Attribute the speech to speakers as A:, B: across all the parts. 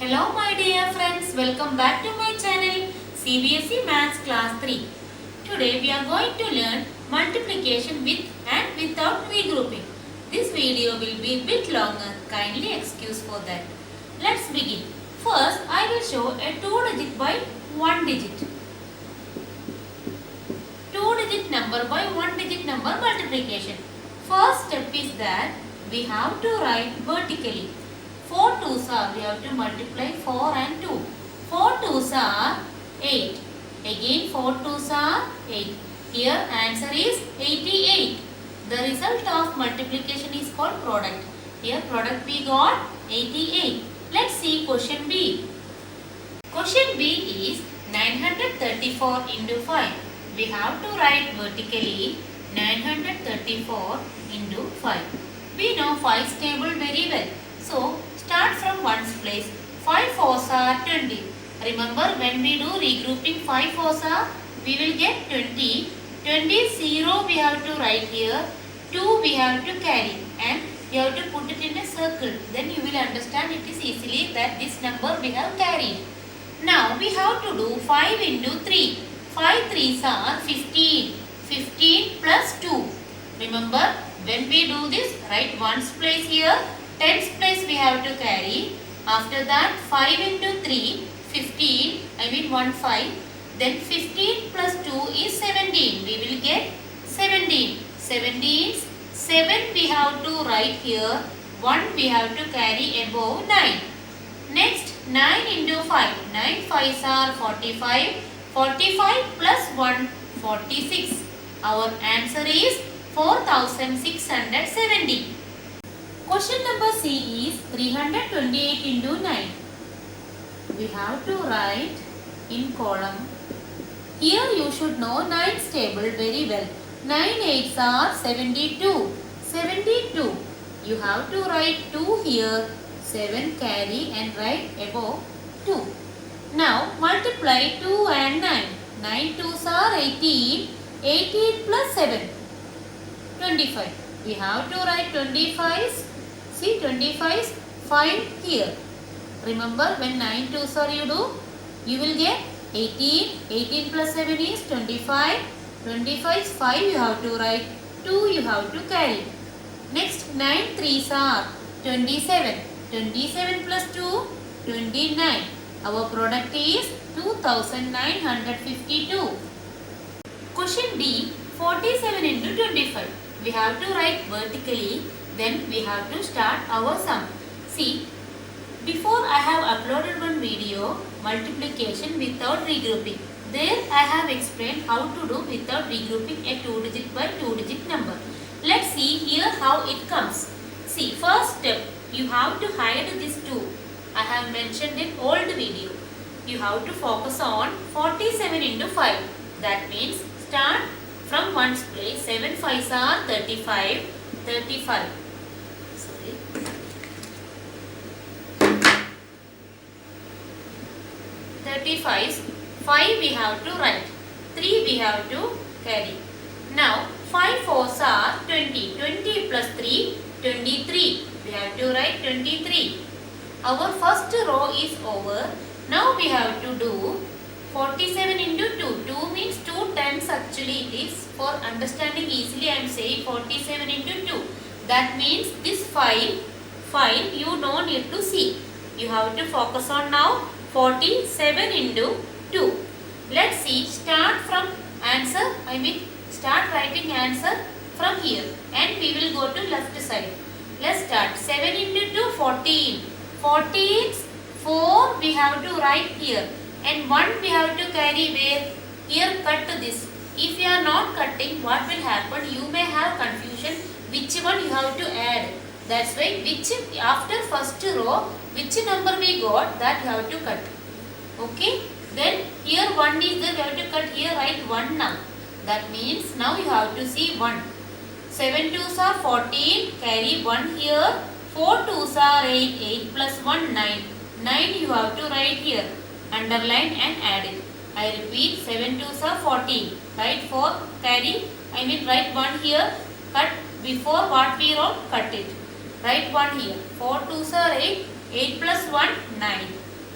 A: Hello my dear friends, welcome back to my channel CBSE Maths Class 3. Today we are going to learn multiplication with and without regrouping. This video will be a bit longer, kindly excuse for that. Let's begin. First I will show a 2-digit by 1-digit. 2-digit number by 1-digit number multiplication. First step is that we have to write vertically. 4 2s are, we have to multiply 4 and 2. 4 2s are 8. Again 4 2s are 8. Here answer is 88. The result of multiplication is called product. Here product we got 88. Let's see question B. Question B is 934 into 5. We have to write vertically 934 into 5. We know 5's table very well. So start from 1's place. 5 4s are 20. Remember when we do regrouping 5 4s are, we will get 20. 20 0 we have to write here. 2 we have to carry and you have to put it in a circle. Then you will understand it is easily that this number we have carried. Now we have to do 5 into 3. 5 3s are 15. 15 plus 2. Remember when we do this, write 1's place here. 10's place we have to carry. After that 5 into 3, 15, 1 5. Then 15 plus 2 is 17. We will get 17. 17's 7 we have to write here. 1 we have to carry above 9. Next 9 into 5. 9 5s are 45. 45 plus 1, 46. Our answer is 4670. Question number C is 328 into 9. We have to write in column. Here you should know 9's table very well. 9 8s are 72. 72. You have to write 2 here. 7 carry and write above 2. Now multiply 2 and 9. 9 2s are 18. 18 plus 7. 25. We have to write 25's. See 25's 5 here. Remember when 9 2s are you do, you will get 18. 18 plus 7 is 25. 25's 5 you have to write. 2 you have to carry. Next 9 3s are 27. 27 plus 2, 29. Our product is 2952. Question D, 47 into 25. We have to write vertically. Then we have to start our sum. See, before I have uploaded one video, multiplication without regrouping. There I have explained how to do without regrouping a 2-digit by 2-digit number. Let's see here how it comes. See, first step, you have to hide this 2. I have mentioned in old video. You have to focus on 47 into 5. That means start from 1's place. 7 5s are 35. 35. 35's 5 we have to write. 3 we have to carry. Now 5 4s are 20. 20 plus 3, 23. We have to write 23. Our first row is over. Now we have to do 47 into 2. 2 means 2 times actually it is. For understanding easily I am saying 47 into 2. That means this 5 you don't need to see. You have to focus on now 47 into 2. Let's see, start from answer, start writing answer from here and we will go to left side. Let's start. 7 into 2, 14. 14's 4 we have to write here and 1 we have to carry where? Here cut this. If you are not cutting, what will happen? You may have confusion which one you have to add. That's why which after first row, which number we got, that you have to cut. Okay. Then here 1 is there, we have to cut here, write 1 now. That means now you have to see 1. 7 2s are 14, carry 1 here. 4 2s are 8, 8 plus 1 9. 9 you have to write here. Underline and add it. I repeat, 7 2s are 14. Write 4, carry, write 1 here. Cut before what we wrote, cut it. Write 1 here. 4 2s are 8. 8 plus 1, 9.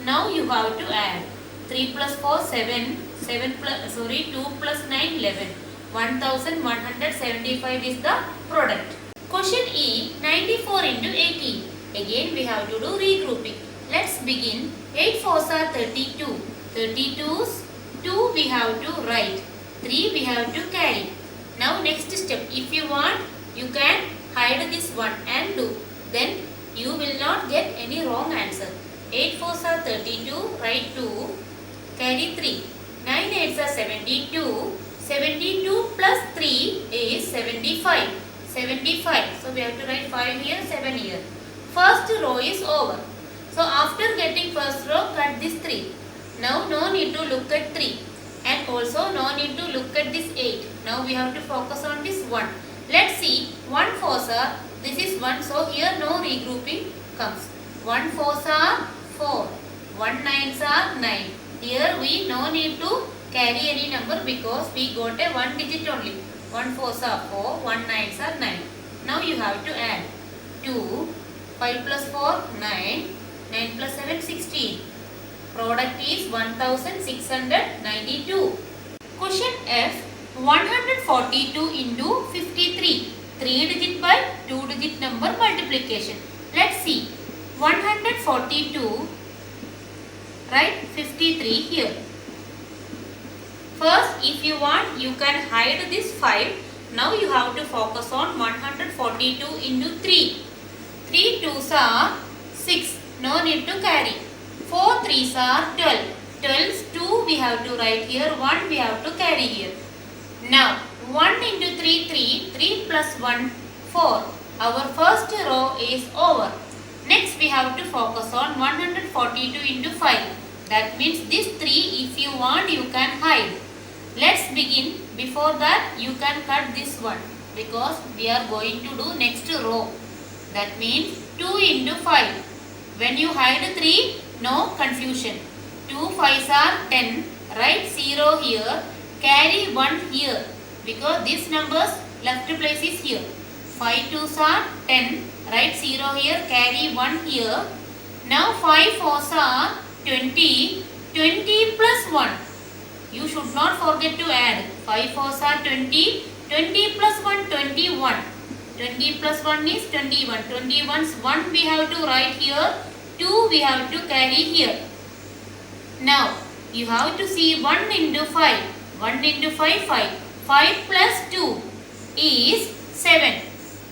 A: Now you have to add 3 plus 4 7, 2 plus 9 11. 1175 is the product. Question E, 94 into 80. Again we have to do regrouping. Let's begin. 8 fours are 32. 32's 2 we have to write. 3 we have to carry. Now next step, if you want, you can hide this one and do. Then you will not get any wrong answer. 8 fours are 32, write 2, carry 3. 9 eights are 72. 72 plus 3 is 75. 75. So we have to write 5 here, 7 here. First row is over. So after getting first row, cut this 3. Now no need to look at 3. And also no need to look at this 8. Now we have to focus on this 1. Let's see. 1 fours are, this is 1. So here no regrouping comes. 1 fours are 4. 1 nines are 9. Here we no need to carry any number because we got a 1 digit only. 1 fours are 4, 1 nines are 9. Now you have to add 2, 5 plus 4, 9, 9 plus 7, 16. Product is 1692. Question F, 142 into 53. 3 digit by 2 digit number multiplication. Let's see. 142, write 53 here. First, if you want, you can hide this 5. Now you have to focus on 142 into 3. 3 twos are 6. No need to carry. 4 threes are 12. 12's 2 we have to write here. 1 we have to carry here. Now, 1 into 3, 3. 3 plus 1, 4. Our first row is over. Next, we have to focus on 142 into 5. That means this 3, if you want, you can hide. Let's begin. Before that, you can cut this one because we are going to do next row. That means 2 into 5. When you hide 3, no confusion. 2 5s are 10. Write 0 here. Carry 1 here because this number's left place is here. 5 2s are 10. Write 0 here. Carry 1 here. Now 5 4s are 20. 20 plus 1. You should not forget to add. 5 4s are 20. 20 plus 1, 21. 20 plus 1 is 21. 21's 1 we have to write here. 2 we have to carry here. Now, you have to see 1 into 5. 1 into 5, 5. 5 plus 2 is 7.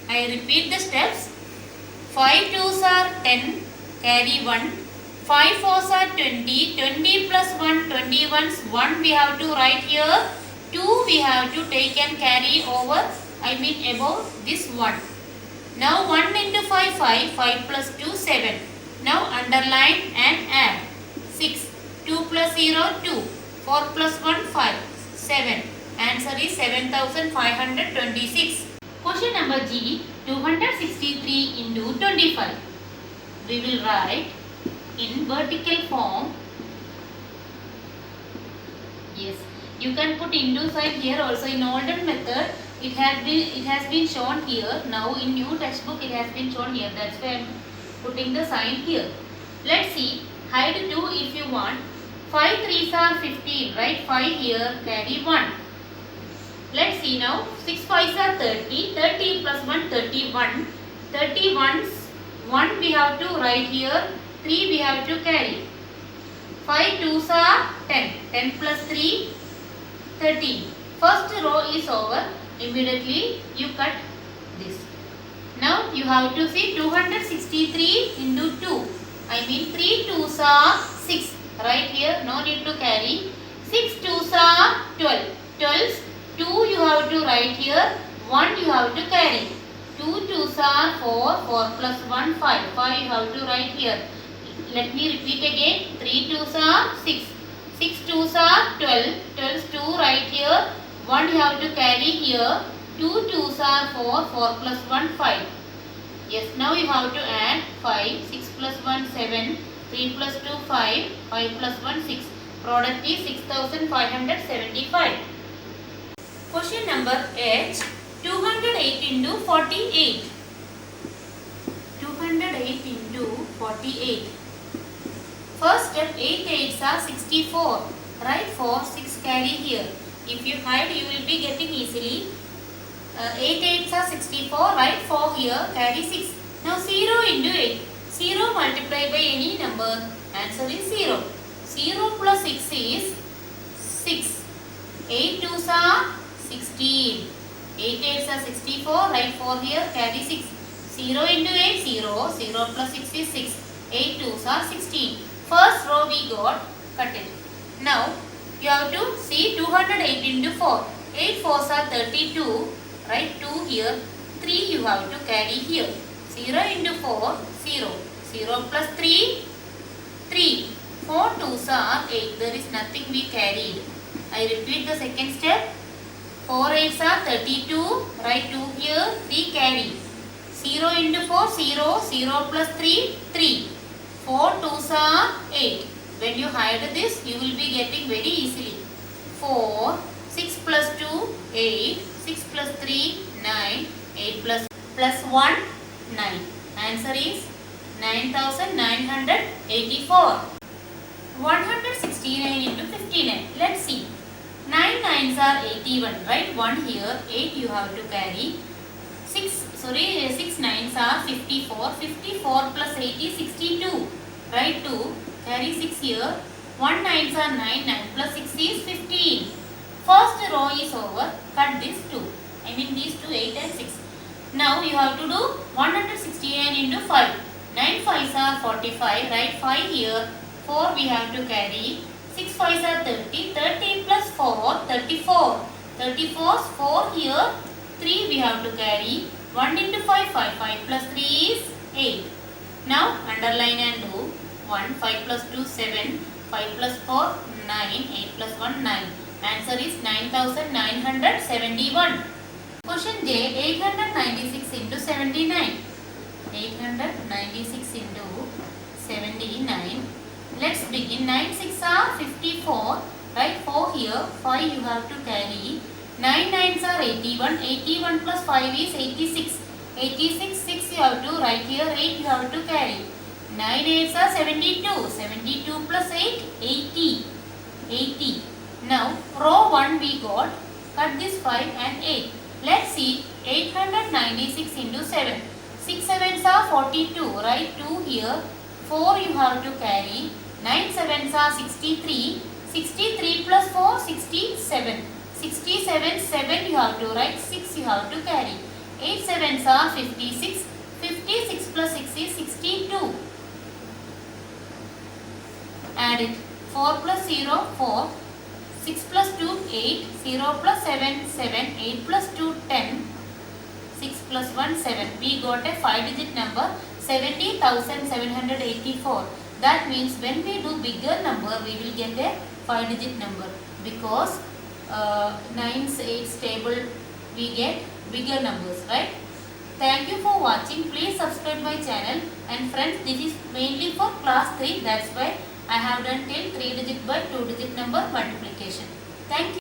A: I repeat the steps. 5 2s are 10. Carry 1. 5 4s are 20. 20 plus 1, 21's 1 we have to write here. 2 we have to take and carry over. Above this 1. Now 1 into 5, 5. 5 plus 2, 7. Now underline and add. 6. 2 plus 0, 2. 4 plus 1, 5. 7. Answer is 7526. Question number G, 263 into 25. We will write in vertical form. Yes, you can put into sign here also. In older method, it has been shown here. Now in new textbook, it has been shown here. That's why I am putting the sign here. Let's see. Hide 2 if you want. 5 3s are 15. Write 5 here. Carry 1. Let's see now. 6 5s are 30. 30 plus 1, 31. 31's 1 we have to write here. 3 we have to carry. 5 2s are 10. 10 plus 3, 13. First row is over. Immediately you cut this. Now you have to see 263 into 2. 3 2s are 6. Right here, no need to carry. 6 2s are 12. 12's 2 you have to write here. 1 you have to carry. 2 2s are 4. 4 plus 1, 5. 5 you have to write here. Let me repeat again. 3 2s are 6. 6 2s are 12. 12's 2 right here. 1 you have to carry here. 2 2s are 4. 4 plus 1, 5. Yes, now you have to add 5. 6 plus 1, 7. 3 plus 2, 5. 5 plus 1, 6. Product is 6575. Question number H, 208 into 48. 208 into 48. First step, 8 8s are 64. Write 4, 6 carry here. If you hide, you will be getting easily. 8 8s are 64. Write 4 here, carry 6. Now 0 into 8. 0 multiplied by any number. Answer is 0. 0 plus 6 is 6. 8 2s are 16. 8 8s are 64. Write 4 here, carry 6. 0 into 8, 0. 0 plus 6 is 6. 8 2s are 16. First row we got, cut it. Now you have to see 208 into 4. 8 4s are 32. Write 2 here. 3 you have to carry here. 0 into 4, 0. 0 plus 3, 3. 4 2s are 8. There is nothing we carried. I repeat the second step. 4 8s are 32. Write 2 here. 3 carry. 0 into 4, 0. 0 plus 3, 3. 4 2s are 8. When you hide this, you will be getting very easily. 4, 6 plus 2, 8. 6 plus 3, 9. 8 plus 1, 9. Answer is 9984. 169 into 59. Let's see. 9 9s are 81. Write 1 here. 8 you have to carry. 6 9s are 54. 54 plus 8 is 62. Write 2. Carry 6 here. 1 9s are 9. 9 plus 6 is 15. First row is over. Cut this 2. I mean these 2, 8 and 6. Now you have to do 169 into 5. 9 5s are 45. Write 5 here. 4 we have to carry. 6 5s are 30. 30 plus 4, 34. 34's 4 here. 3 we have to carry. 1 into 5, 5. 5 plus 3 is 8. Now underline and do. 1, 5 plus 2, 7. 5 plus 4, 9. 8 plus 1, 9. Answer is 9971. Question J, 896 into 79. 896 into 79. Let's begin. 9 6 are 54. Write 4 here. 5 you have to carry. 9 9s are 81. 81 plus 5 is 86. 86 6 you have to write here. 8 you have to carry. 9 8s are 72. 72 plus 8, 80. 80. Now row 1 we got. Cut this 5 and 8. Let's see. 896 into 7. 6 7s are 42. Write 2 here. 4 you have to carry. 9 7s are 63. 63 plus 4, 67. 67 7 you have to write. 6 you have to carry. 8 7s are 56. 56 plus 6 is 62. Add it. 4 plus 0, 4. 6 plus 2, 8. 0 plus 7, 7. 8 plus 2, 10. 6 plus 1, 7. We got a 5-digit number, 70,784. That means when we do bigger number, we will get a 5-digit number. Because 9s, 8s table, we get bigger numbers, right? Thank you for watching. Please subscribe my channel. And friends, this is mainly for class 3. That's why I have done till 3-digit by 2-digit number multiplication. Thank you.